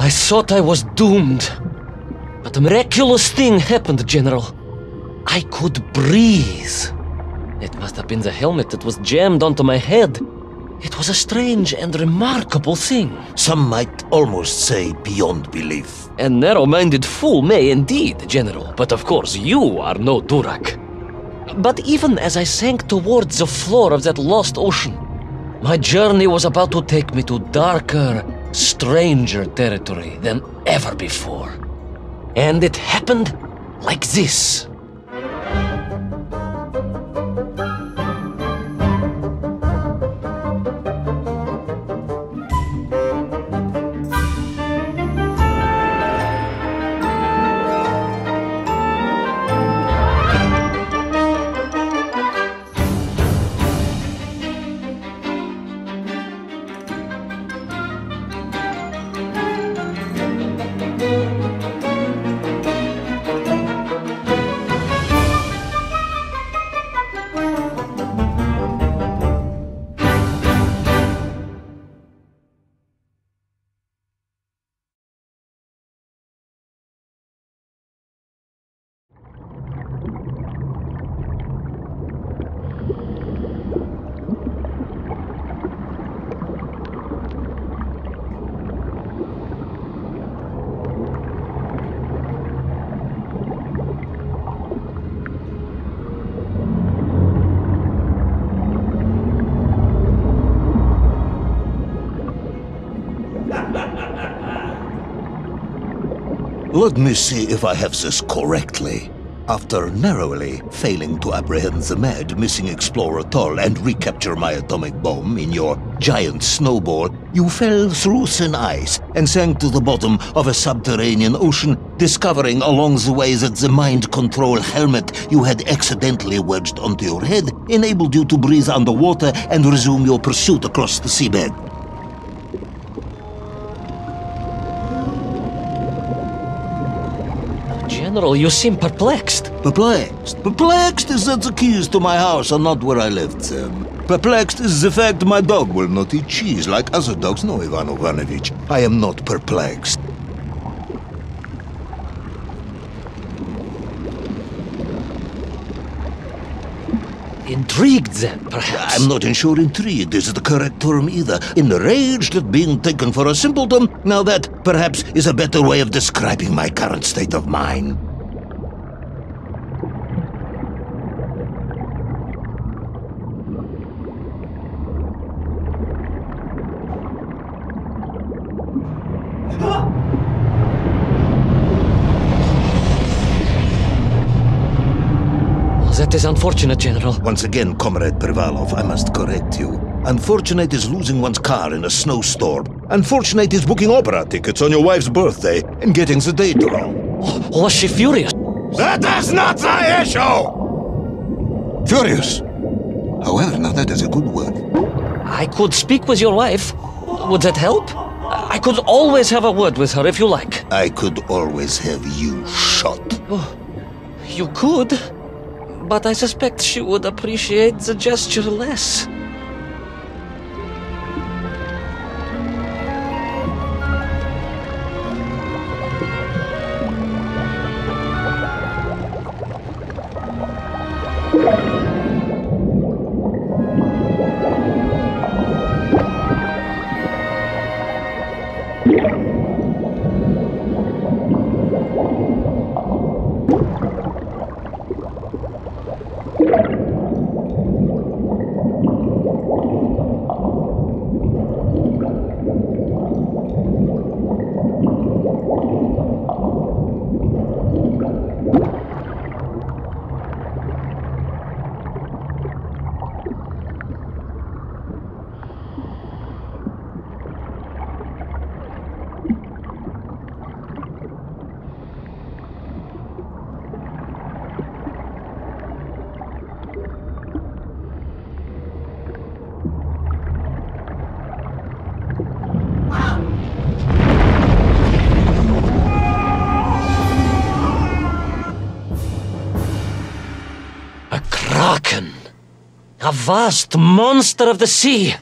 I thought I was doomed. But a miraculous thing happened, General. I could breathe. It must have been the helmet that was jammed onto my head. It was a strange and remarkable thing. Some might almost say beyond belief. A narrow-minded fool may indeed, General, but of course you are no Durak. But even as I sank towards the floor of that lost ocean, my journey was about to take me to darker, stranger territory than ever before. And it happened like this. Let me see if I have this correctly. After narrowly failing to apprehend the mad missing explorer Toll and recapture my atomic bomb in your giant snowball, you fell through thin ice and sank to the bottom of a subterranean ocean, discovering along the way that the mind control helmet you had accidentally wedged onto your head enabled you to breathe underwater and resume your pursuit across the seabed. General, you seem perplexed. Perplexed? Perplexed is that the keys to my house are not where I left them. Perplexed is the fact my dog will not eat cheese like other dogs. No, Ivan Ivanovich, I am not perplexed. Intrigued, then, perhaps? I'm not sure intrigued is the correct term either. Enraged at being taken for a simpleton? Now that, perhaps, is a better way of describing my current state of mind. That is unfortunate, General. Once again, Comrade Privalov, I must correct you. Unfortunate is losing one's car in a snowstorm. Unfortunate is booking opera tickets on your wife's birthday and getting the date wrong. Oh, was she furious? That is not the issue! Furious. However, now that is a good word. I could speak with your wife. Would that help? I could always have a word with her if you like. I could always have you shot. Oh, you could. But I suspect she would appreciate the gesture less. A vast monster of the sea.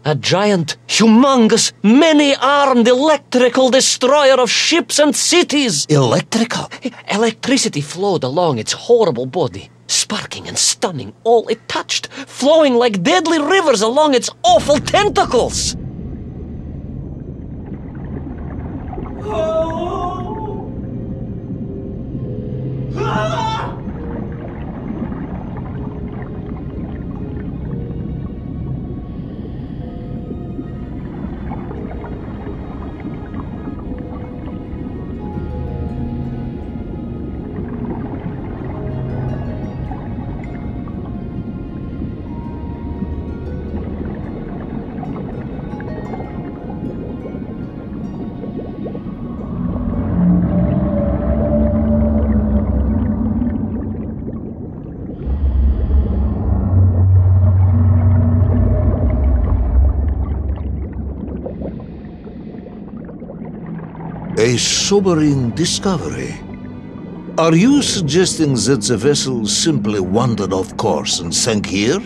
A giant, humongous, many-armed electrical destroyer of ships and cities! Electrical? Electricity flowed along its horrible body, sparking and stunning all it touched, flowing like deadly rivers along its awful tentacles! A sobering discovery. Are you suggesting that the vessel simply wandered off course and sank here?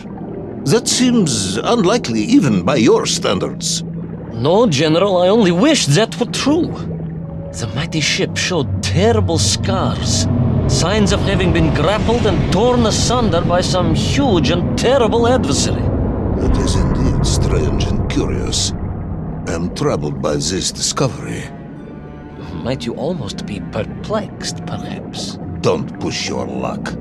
That seems unlikely even by your standards. No, General, I only wish that were true. The mighty ship showed terrible scars, signs of having been grappled and torn asunder by some huge and terrible adversary. It is indeed strange and curious. I am troubled by this discovery. Might you almost be perplexed, perhaps? Don't push your luck.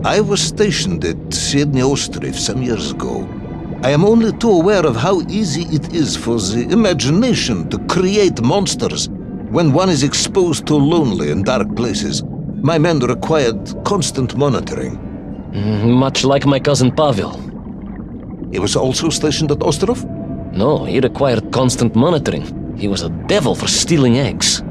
I was stationed at Sydney Ostrov some years ago. I am only too aware of how easy it is for the imagination to create monsters when one is exposed to lonely and dark places. My men required constant monitoring. Much like my cousin Pavel. He was also stationed at Ostrov? No, he required constant monitoring. He was a devil for stealing eggs.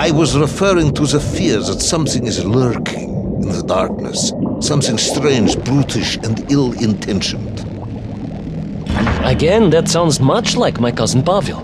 I was referring to the fear that something is lurking in the darkness. Something strange, brutish, and ill-intentioned. Again, that sounds much like my cousin Pavel.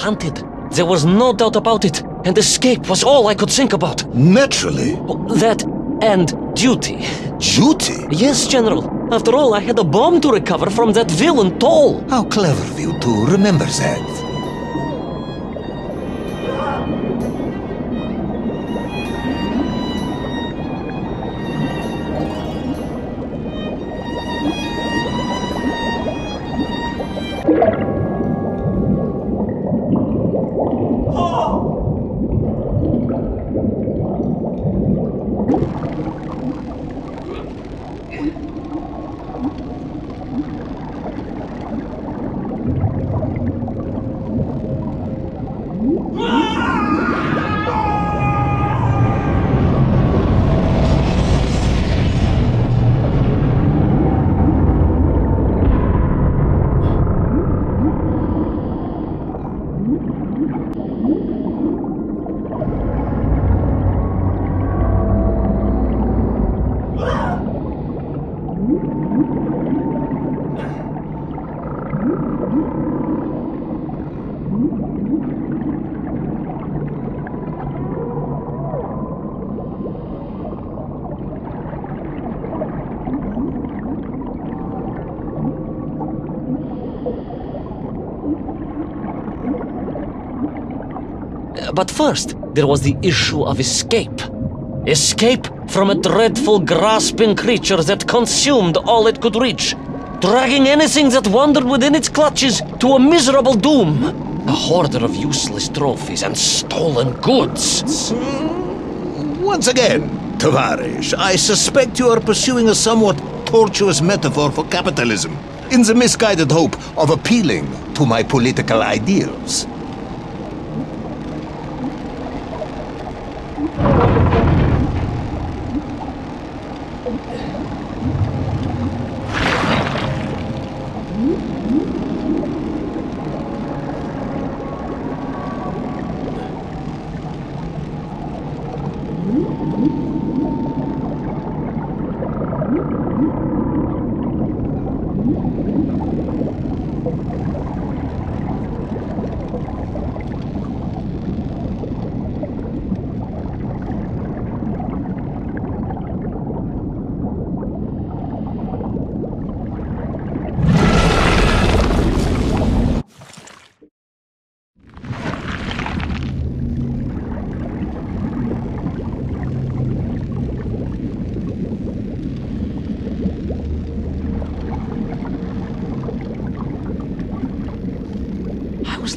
Hunted. There was no doubt about it, and escape was all I could think about. Naturally. That and duty. Duty? Yes, General. After all, I had a bomb to recover from that villain Toll. How clever of you to remember that. But first, there was the issue of escape. Escape from a dreadful, grasping creature that consumed all it could reach, dragging anything that wandered within its clutches to a miserable doom. A hoarder of useless trophies and stolen goods. Once again, Tavarish, I suspect you are pursuing a somewhat tortuous metaphor for capitalism, in the misguided hope of appealing to my political ideals.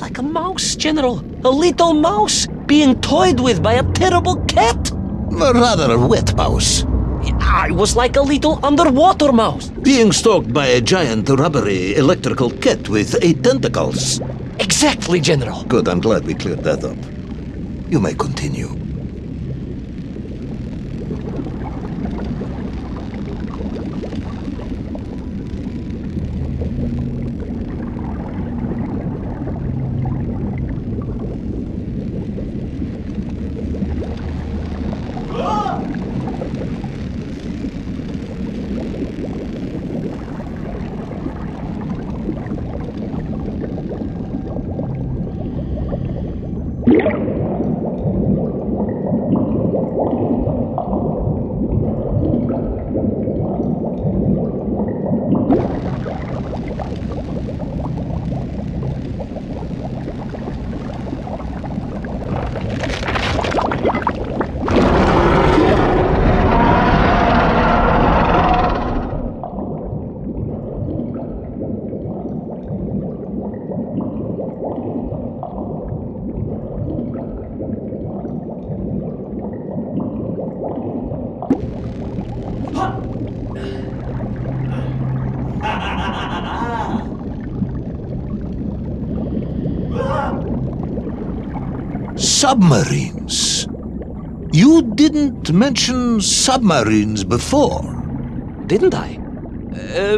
Like a mouse, General. A little mouse being toyed with by a terrible cat. A rather wet mouse. I was like a little underwater mouse. Being stalked by a giant rubbery electrical cat with 8 tentacles. Exactly, General. Good, I'm glad we cleared that up. You may continue. Submarines. You didn't mention submarines before. Didn't I?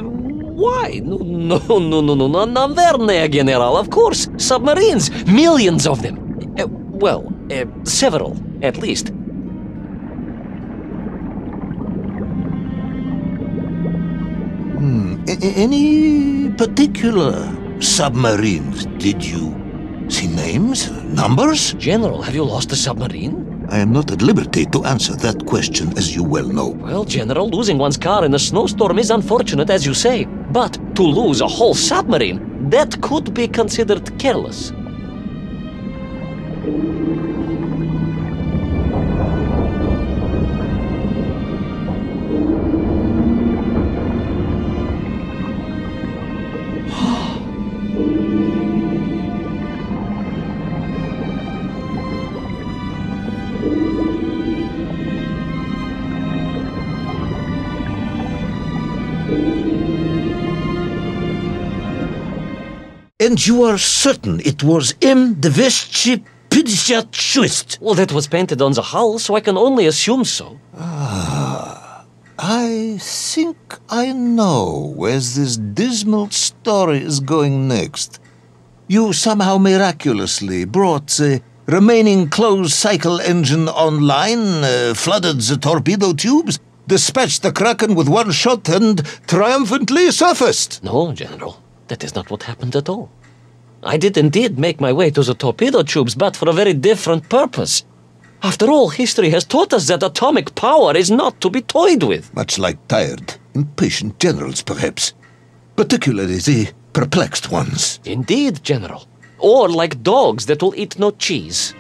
Why? No, Naverne, General, of course. Submarines. Millions of them. Several, at least. Any particular submarines? Did you see names? Numbers? General, have you lost a submarine? I am not at liberty to answer that question, as you well know. Well, General, losing one's car in a snowstorm is unfortunate, as you say. But to lose a whole submarine, that could be considered careless. And you are certain it was M256? Well, that was painted on the hull, so I can only assume so. I think I know where this dismal story is going next. You somehow miraculously brought the remaining closed cycle engine online, flooded the torpedo tubes, dispatched the Kraken with one shot, and triumphantly surfaced. No, General. That is not what happened at all. I did indeed make my way to the torpedo tubes, but for a very different purpose. After all, history has taught us that atomic power is not to be toyed with. Much like tired, impatient generals, perhaps. Particularly the perplexed ones. Indeed, General. Or like dogs that will eat no cheese.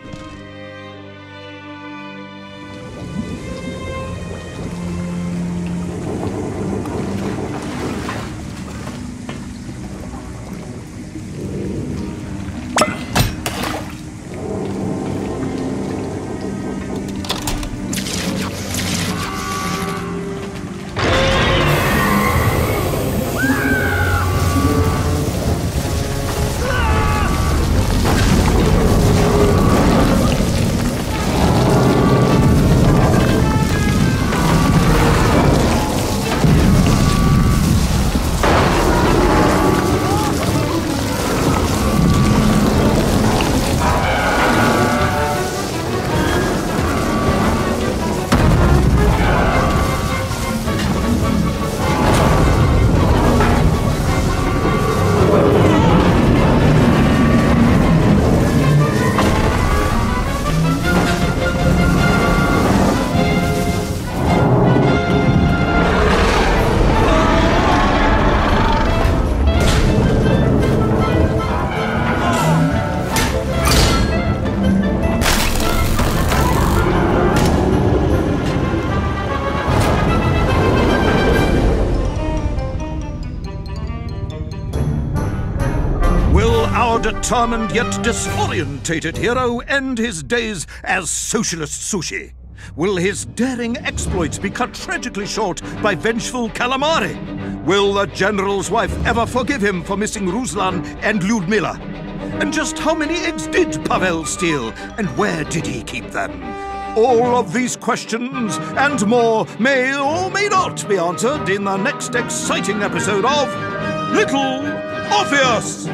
Our determined yet disorientated hero end his days as socialist sushi? Will his daring exploits be cut tragically short by vengeful calamari? Will the general's wife ever forgive him for missing Ruslan and Lyudmila? And just how many eggs did Pavel steal, and where did he keep them? All of these questions and more may or may not be answered in the next exciting episode of Little Orpheus!